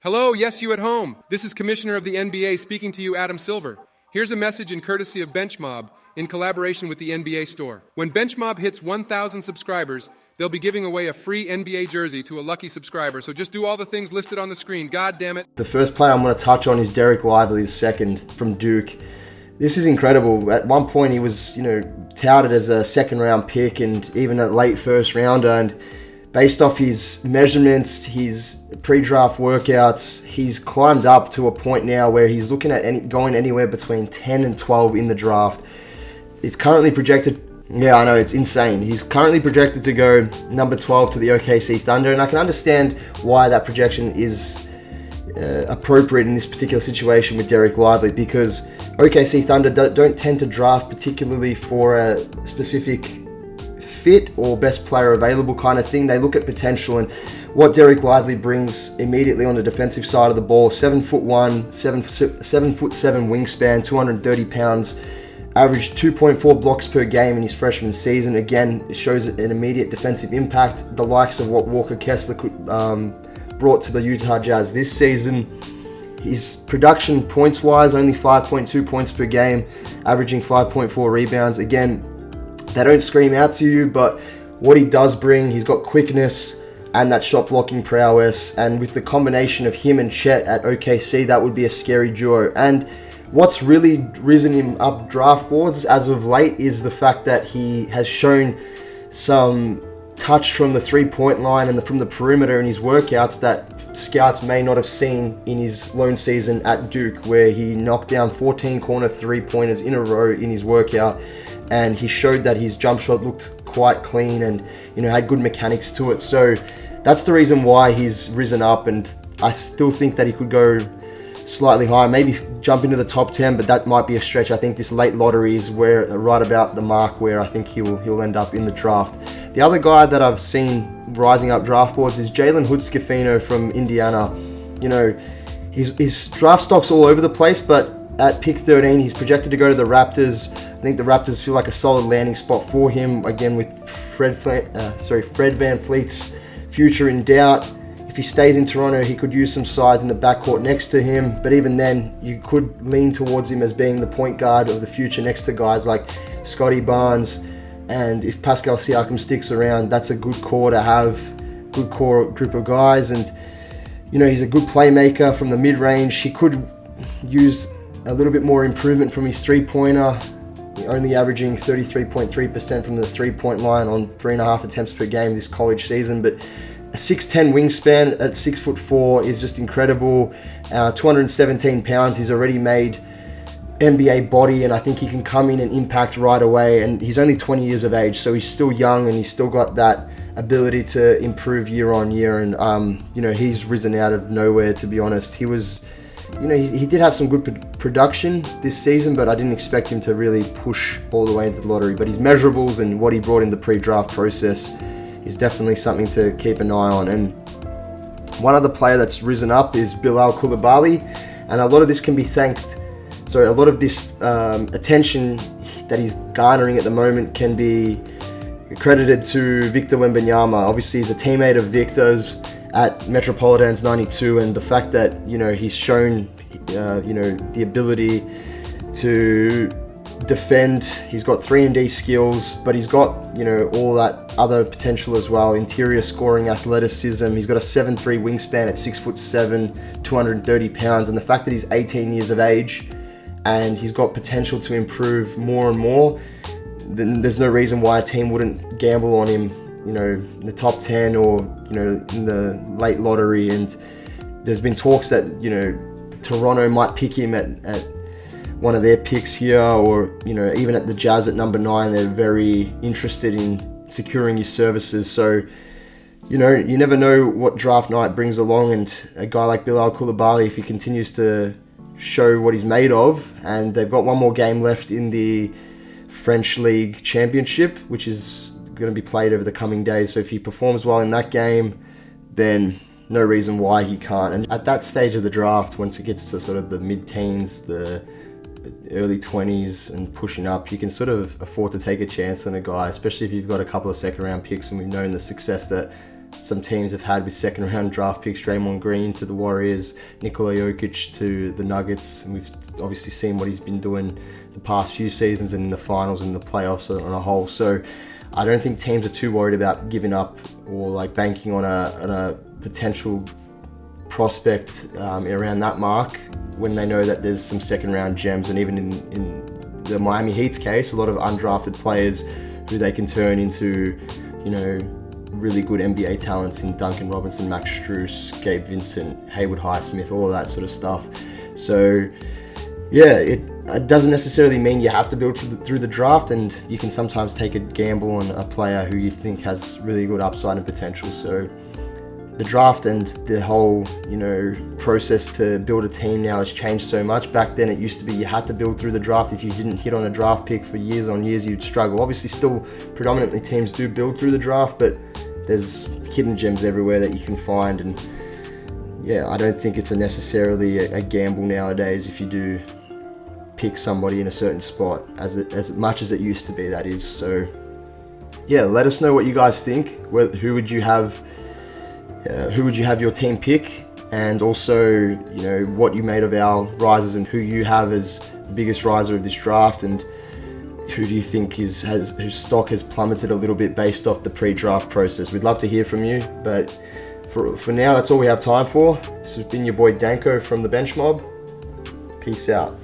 Hello, yes, you at home. This is Commissioner of the NBA speaking to you, Adam Silver. Here's a message in courtesy of BenchMob in collaboration with the NBA Store. When BenchMob hits 1,000 subscribers, they'll be giving away a free NBA jersey to a lucky subscriber. So just do all the things listed on the screen. God damn it. The first player I'm going to touch on is Dereck Lively, the second from Duke. This is incredible. At one point, he was, touted as a second-round pick and even a late first-rounder. And based off his measurements, his pre-draft workouts, he's climbed up to a point now where he's looking at going anywhere between 10 and 12 in the draft. It's currently projected. Yeah, I know, it's insane. He's currently projected to go number 12 to the OKC Thunder, and I can understand why that projection is appropriate in this particular situation with Dereck Lively, because OKC Thunder don't tend to draft particularly for a specific fit or best player available kind of thing. They look at potential, and what Dereck Lively brings immediately on the defensive side of the ball: 7'1", 7'7" wingspan, 230 pounds. Averaged 2.4 blocks per game in his freshman season. Again, it shows an immediate defensive impact, the likes of what Walker Kessler brought to the Utah Jazz this season. His production points-wise, only 5.2 points per game, averaging 5.4 rebounds. Again, they don't scream out to you, but what he does bring, he's got quickness and that shot-blocking prowess. And with the combination of him and Chet at OKC, that would be a scary duo. And what's really risen him up draft boards as of late is the fact that he has shown some touch from the three-point line and from the perimeter in his workouts that scouts may not have seen in his lone season at Duke, where he knocked down 14 corner three-pointers in a row in his workout, and he showed that his jump shot looked quite clean and had good mechanics to it. So that's the reason why he's risen up, and I still think that he could go slightly higher, maybe jump into the top 10, but that might be a stretch. I think this late lottery is right about the mark where I think he'll end up in the draft. The other guy that I've seen rising up draft boards is Jalen Hood-Schifino from Indiana. His draft stock's all over the place, but at pick 13, he's projected to go to the Raptors. I think the Raptors feel like a solid landing spot for him, again with Fred VanVleet's future in doubt. If he stays in Toronto, he could use some size in the backcourt next to him, but even then, you could lean towards him as being the point guard of the future next to guys like Scotty Barnes. And if Pascal Siakam sticks around, that's a good core to have, good core group of guys. And he's a good playmaker from the mid-range. He could use a little bit more improvement from his three-pointer, only averaging 33.3% from the three-point line on 3.5 attempts per game this college season, but a 6'10 wingspan at 6'4" is just incredible. 217 pounds. He's already made NBA body, and I think he can come in and impact right away. And he's only 20 years of age, so he's still young, and he's still got that ability to improve year on year. And he's risen out of nowhere, to be honest. He was, he did have some good production this season, but I didn't expect him to really push all the way into the lottery. But his measurables and what he brought in the pre-draft process is definitely something to keep an eye on. And one other player that's risen up is Bilal Coulibaly, and a lot of this attention that he's garnering at the moment can be credited to Victor Wembanyama. Obviously, he's a teammate of Victor's at Metropolitans 92, and the fact that he's shown the ability to defend. He's got 3-and-D skills, but he's got all that other potential as well. Interior scoring athleticism. He's got a 7'3" wingspan at 6'7", 230 pounds, and the fact that he's 18 years of age and he's got potential to improve more and more, then there's no reason why a team wouldn't gamble on him in the top 10 or in the late lottery. And there's been talks that Toronto might pick him at one of their picks here, or even at the Jazz at number 9. They're very interested in securing his services. So you never know what draft night brings along, and a guy like Bilal Coulibaly, if he continues to show what he's made of, and they've got one more game left in the French League Championship, which is going to be played over the coming days. So if he performs well in that game, then no reason why he can't. And at that stage of the draft, once it gets to sort of the mid-teens, the early 20s and pushing up, you can sort of afford to take a chance on a guy, especially if you've got a couple of second round picks, and we've known the success that some teams have had with second round draft picks, Draymond Green to the Warriors, Nikola Jokic to the Nuggets, and we've obviously seen what he's been doing the past few seasons and in the finals and the playoffs on a whole. So I don't think teams are too worried about giving up or like banking on a potential prospect around that mark when they know that there's some second round gems, and even in the Miami Heat's case, a lot of undrafted players who they can turn into, really good NBA talents in Duncan Robinson, Max Strus, Gabe Vincent, Haywood Highsmith, all of that sort of stuff. So yeah, it doesn't necessarily mean you have to build through the draft, and you can sometimes take a gamble on a player who you think has really good upside and potential. So the draft and the whole, process to build a team now has changed so much. Back then it used to be you had to build through the draft. If you didn't hit on a draft pick for years on years, you'd struggle. Obviously still predominantly teams do build through the draft, but there's hidden gems everywhere that you can find. And yeah, I don't think it's necessarily a gamble nowadays if you do pick somebody in a certain spot, as much as it used to be, that is. So yeah, let us know what you guys think. Who would you have your team pick, and also what you made of our risers and who you have as the biggest riser of this draft, and who do you think whose stock has plummeted a little bit based off the pre-draft process. We'd love to hear from you, but for now that's all we have time for. This has been your boy Danko from the Bench Mob. Peace out.